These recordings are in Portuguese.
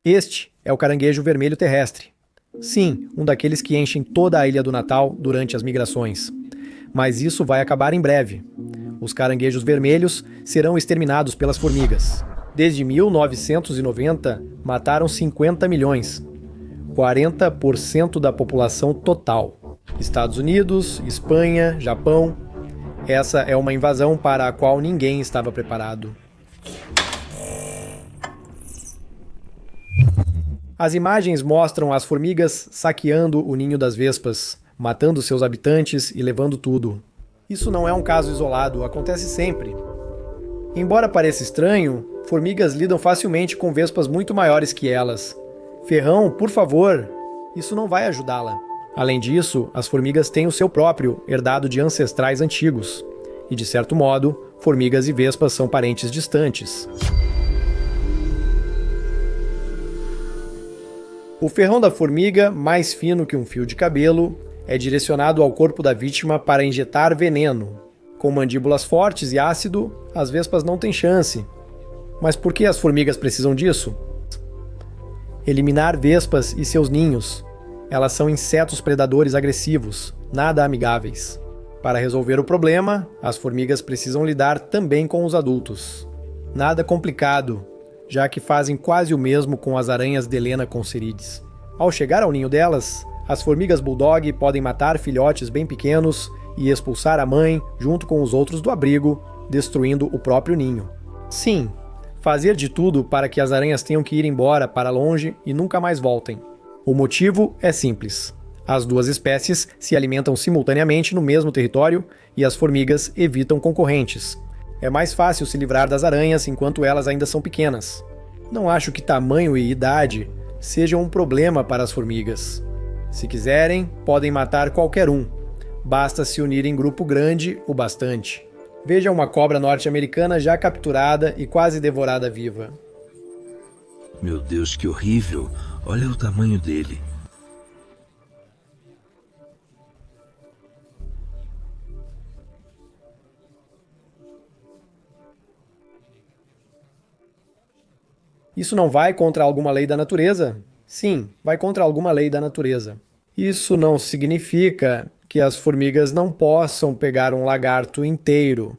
Este é o caranguejo vermelho terrestre. Sim, um daqueles que enchem toda a Ilha do Natal durante as migrações. Mas isso vai acabar em breve. Os caranguejos vermelhos serão exterminados pelas formigas. Desde 1990, mataram 50 milhões. 40% da população total. Estados Unidos, Espanha, Japão. Essa é uma invasão para a qual ninguém estava preparado. As imagens mostram as formigas saqueando o ninho das vespas, matando seus habitantes e levando tudo. Isso não é um caso isolado, acontece sempre. Embora pareça estranho, formigas lidam facilmente com vespas muito maiores que elas. Ferrão, por favor, isso não vai ajudá-la. Além disso, as formigas têm o seu próprio, herdado de ancestrais antigos. E, de certo modo, formigas e vespas são parentes distantes. O ferrão da formiga, mais fino que um fio de cabelo, é direcionado ao corpo da vítima para injetar veneno. Com mandíbulas fortes e ácido, as vespas não têm chance. Mas por que as formigas precisam disso? Eliminar vespas e seus ninhos. Elas são insetos predadores agressivos, nada amigáveis. Para resolver o problema, as formigas precisam lidar também com os adultos. Nada complicado, já que fazem quase o mesmo com as aranhas Delena Concerides. Ao chegar ao ninho delas, as formigas bulldog podem matar filhotes bem pequenos e expulsar a mãe junto com os outros do abrigo, destruindo o próprio ninho. Sim, fazer de tudo para que as aranhas tenham que ir embora para longe e nunca mais voltem. O motivo é simples. As duas espécies se alimentam simultaneamente no mesmo território e as formigas evitam concorrentes. É mais fácil se livrar das aranhas enquanto elas ainda são pequenas. Não acho que tamanho e idade sejam um problema para as formigas. Se quiserem, podem matar qualquer um. Basta se unir em grupo grande o bastante. Veja uma cobra norte-americana já capturada e quase devorada viva. Meu Deus, que horrível! Olha o tamanho dele. Isso não vai contra alguma lei da natureza? Sim, vai contra alguma lei da natureza. Isso não significa que as formigas não possam pegar um lagarto inteiro.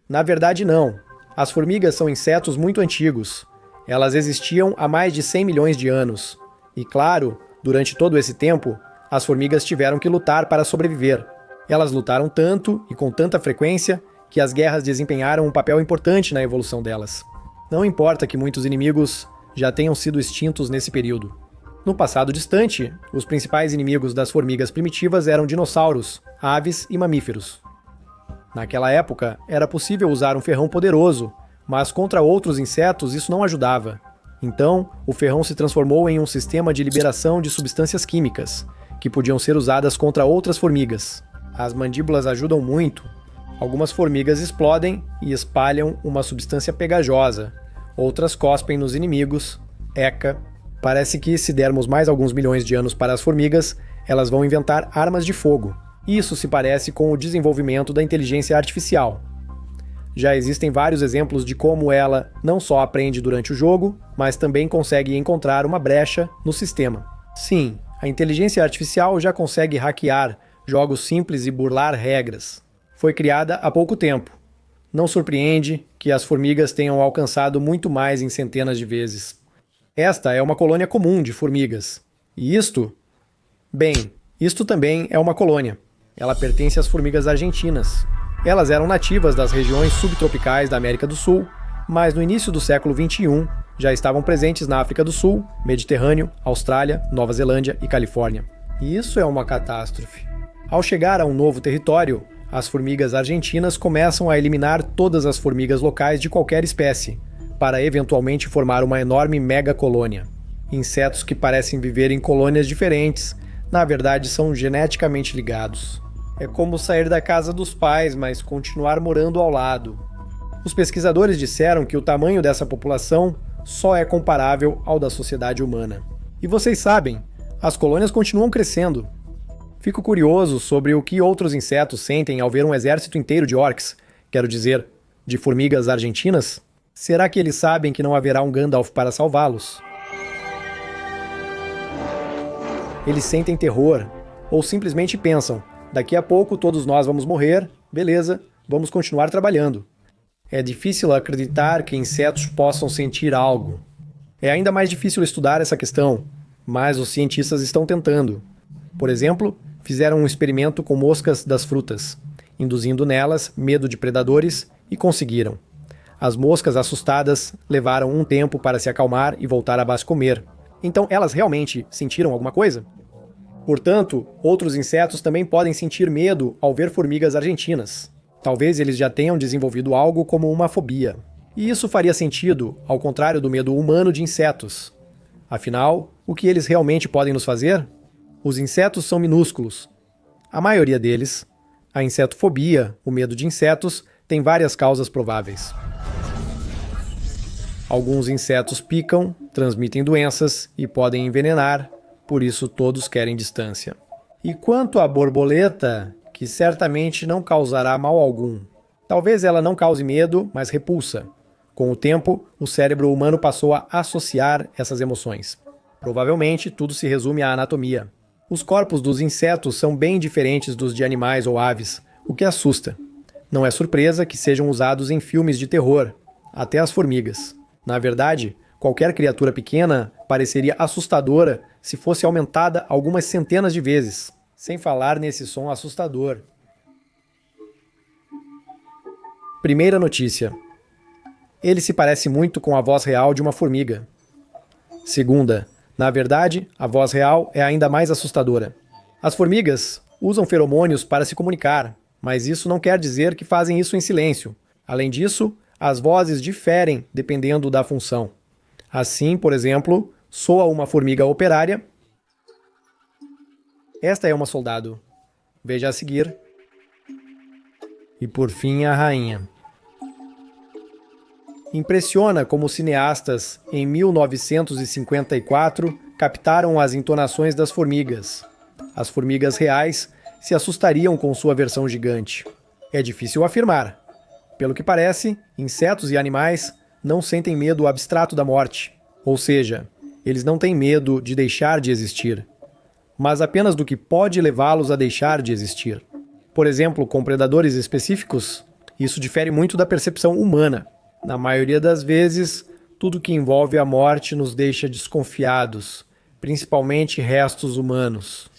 Na verdade, não. As formigas são insetos muito antigos. Elas existiam há mais de 100 milhões de anos. E claro, durante todo esse tempo, as formigas tiveram que lutar para sobreviver. Elas lutaram tanto e com tanta frequência que as guerras desempenharam um papel importante na evolução delas. Não importa que muitos inimigos já tenham sido extintos nesse período. No passado distante, os principais inimigos das formigas primitivas eram dinossauros, aves e mamíferos. Naquela época, era possível usar um ferrão poderoso, mas contra outros insetos isso não ajudava. Então, o ferrão se transformou em um sistema de liberação de substâncias químicas, que podiam ser usadas contra outras formigas. As mandíbulas ajudam muito. Algumas formigas explodem e espalham uma substância pegajosa. Outras cospem nos inimigos. Eca. Parece que, se dermos mais alguns milhões de anos para as formigas, elas vão inventar armas de fogo. Isso se parece com o desenvolvimento da inteligência artificial. Já existem vários exemplos de como ela não só aprende durante o jogo, mas também consegue encontrar uma brecha no sistema. Sim, a inteligência artificial já consegue hackear jogos simples e burlar regras. Foi criada há pouco tempo. Não surpreende que as formigas tenham alcançado muito mais em centenas de vezes. Esta é uma colônia comum de formigas. E isto? Bem, isto também é uma colônia. Ela pertence às formigas argentinas. Elas eram nativas das regiões subtropicais da América do Sul, mas no início do século XXI já estavam presentes na África do Sul, Mediterrâneo, Austrália, Nova Zelândia e Califórnia. E isso é uma catástrofe. Ao chegar a um novo território, as formigas argentinas começam a eliminar todas as formigas locais de qualquer espécie, para eventualmente formar uma enorme megacolônia. Insetos que parecem viver em colônias diferentes, na verdade são geneticamente ligados. É como sair da casa dos pais, mas continuar morando ao lado. Os pesquisadores disseram que o tamanho dessa população só é comparável ao da sociedade humana. E vocês sabem, as colônias continuam crescendo. Fico curioso sobre o que outros insetos sentem ao ver um exército inteiro de orcs, quero dizer, de formigas argentinas. Será que eles sabem que não haverá um Gandalf para salvá-los? Eles sentem terror, ou simplesmente pensam: daqui a pouco todos nós vamos morrer, beleza, vamos continuar trabalhando. É difícil acreditar que insetos possam sentir algo. É ainda mais difícil estudar essa questão, mas os cientistas estão tentando. Por exemplo, fizeram um experimento com moscas das frutas, induzindo nelas medo de predadores, e conseguiram. As moscas assustadas levaram um tempo para se acalmar e voltar a vascomer. Então elas realmente sentiram alguma coisa? Portanto, outros insetos também podem sentir medo ao ver formigas argentinas. Talvez eles já tenham desenvolvido algo como uma fobia. E isso faria sentido, ao contrário do medo humano de insetos. Afinal, o que eles realmente podem nos fazer? Os insetos são minúsculos. A maioria deles, a insetofobia, o medo de insetos, tem várias causas prováveis. Alguns insetos picam, transmitem doenças e podem envenenar, por isso todos querem distância. E quanto à borboleta, que certamente não causará mal algum. Talvez ela não cause medo, mas repulsa. Com o tempo, o cérebro humano passou a associar essas emoções. Provavelmente, tudo se resume à anatomia. Os corpos dos insetos são bem diferentes dos de animais ou aves, o que assusta. Não é surpresa que sejam usados em filmes de terror, até as formigas. Na verdade, qualquer criatura pequena pareceria assustadora se fosse aumentada algumas centenas de vezes, sem falar nesse som assustador. Primeira notícia. Ele se parece muito com a voz real de uma formiga. Segunda. Na verdade, a voz real é ainda mais assustadora. As formigas usam feromônios para se comunicar, mas isso não quer dizer que fazem isso em silêncio. Além disso, as vozes diferem dependendo da função. Assim, por exemplo, soa uma formiga operária. Esta é uma soldado. Veja a seguir. E por fim, a rainha. Impressiona como os cineastas, em 1954, captaram as entonações das formigas. As formigas reais se assustariam com sua versão gigante. É difícil afirmar. Pelo que parece, insetos e animais não sentem medo abstrato da morte. Ou seja, eles não têm medo de deixar de existir, mas apenas do que pode levá-los a deixar de existir. Por exemplo, com predadores específicos, isso difere muito da percepção humana. Na maioria das vezes, tudo que envolve a morte nos deixa desconfiados, principalmente restos humanos.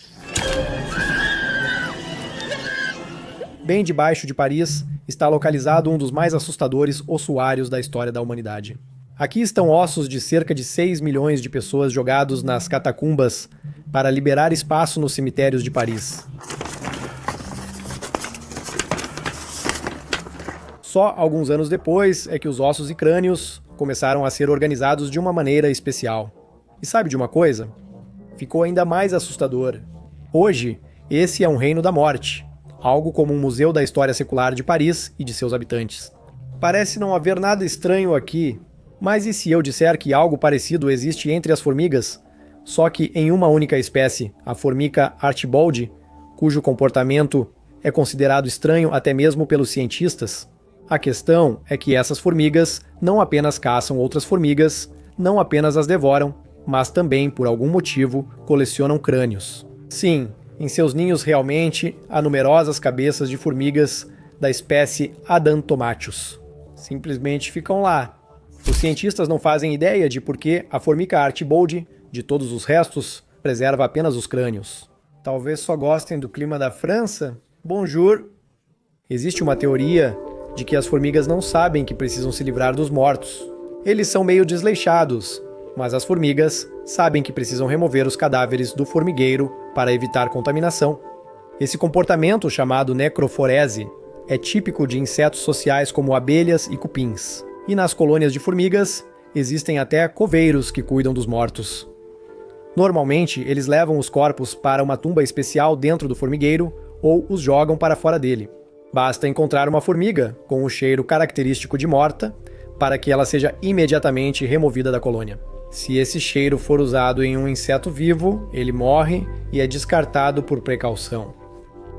Bem debaixo de Paris está localizado um dos mais assustadores ossuários da história da humanidade. Aqui estão ossos de cerca de 6 milhões de pessoas jogados nas catacumbas para liberar espaço nos cemitérios de Paris. Só alguns anos depois é que os ossos e crânios começaram a ser organizados de uma maneira especial. E sabe de uma coisa? Ficou ainda mais assustador. Hoje, esse é um reino da morte, algo como um museu da história secular de Paris e de seus habitantes. Parece não haver nada estranho aqui, mas e se eu disser que algo parecido existe entre as formigas, só que em uma única espécie, a formiga Archibald, cujo comportamento é considerado estranho até mesmo pelos cientistas? A questão é que essas formigas não apenas caçam outras formigas, não apenas as devoram, mas também, por algum motivo, colecionam crânios. Sim, em seus ninhos realmente há numerosas cabeças de formigas da espécie Adantomachus. Simplesmente ficam lá. Os cientistas não fazem ideia de por que a formiga Archibald, de todos os restos, preserva apenas os crânios. Talvez só gostem do clima da França? Bonjour! Existe uma teoria de que as formigas não sabem que precisam se livrar dos mortos. Eles são meio desleixados, mas as formigas sabem que precisam remover os cadáveres do formigueiro para evitar contaminação. Esse comportamento, chamado necroforese, é típico de insetos sociais como abelhas e cupins. E nas colônias de formigas, existem até coveiros que cuidam dos mortos. Normalmente, eles levam os corpos para uma tumba especial dentro do formigueiro ou os jogam para fora dele. Basta encontrar uma formiga com o cheiro característico de morta para que ela seja imediatamente removida da colônia. Se esse cheiro for usado em um inseto vivo, ele morre e é descartado por precaução.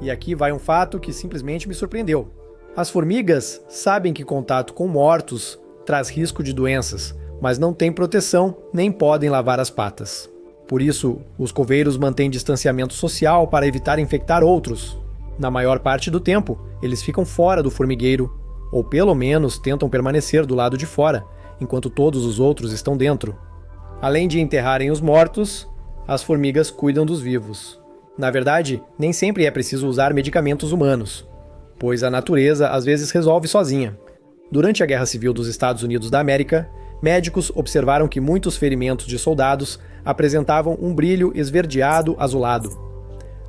E aqui vai um fato que simplesmente me surpreendeu. As formigas sabem que contato com mortos traz risco de doenças, mas não tem proteção nem podem lavar as patas. Por isso, os coveiros mantêm distanciamento social para evitar infectar outros. Na maior parte do tempo, eles ficam fora do formigueiro, ou pelo menos tentam permanecer do lado de fora, enquanto todos os outros estão dentro. Além de enterrarem os mortos, as formigas cuidam dos vivos. Na verdade, nem sempre é preciso usar medicamentos humanos, pois a natureza às vezes resolve sozinha. Durante a Guerra Civil dos Estados Unidos da América, médicos observaram que muitos ferimentos de soldados apresentavam um brilho esverdeado azulado.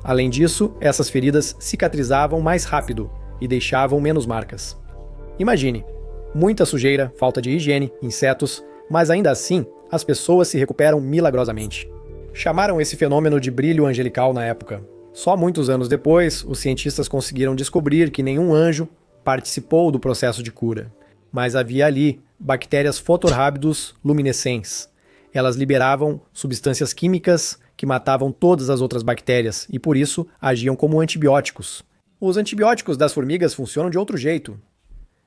Além disso, essas feridas cicatrizavam mais rápido e deixavam menos marcas. Imagine, muita sujeira, falta de higiene, insetos, mas ainda assim, as pessoas se recuperam milagrosamente. Chamaram esse fenômeno de brilho angelical na época. Só muitos anos depois, os cientistas conseguiram descobrir que nenhum anjo participou do processo de cura. Mas havia ali bactérias Photorhabdus luminescens. Elas liberavam substâncias químicas que matavam todas as outras bactérias e, por isso, agiam como antibióticos. Os antibióticos das formigas funcionam de outro jeito.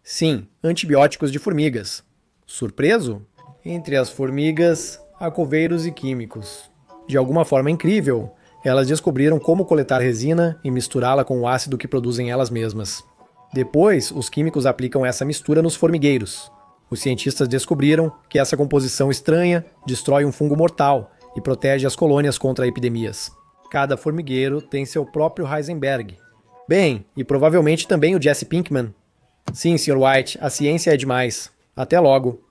Sim, antibióticos de formigas. Surpreso? Entre as formigas, há coveiros e químicos. De alguma forma incrível, elas descobriram como coletar resina e misturá-la com o ácido que produzem elas mesmas. Depois, os químicos aplicam essa mistura nos formigueiros. Os cientistas descobriram que essa composição estranha destrói um fungo mortal e protege as colônias contra epidemias. Cada formigueiro tem seu próprio Heisenberg. Bem, e provavelmente também o Jesse Pinkman. Sim, Sr. White, a ciência é demais. Até logo.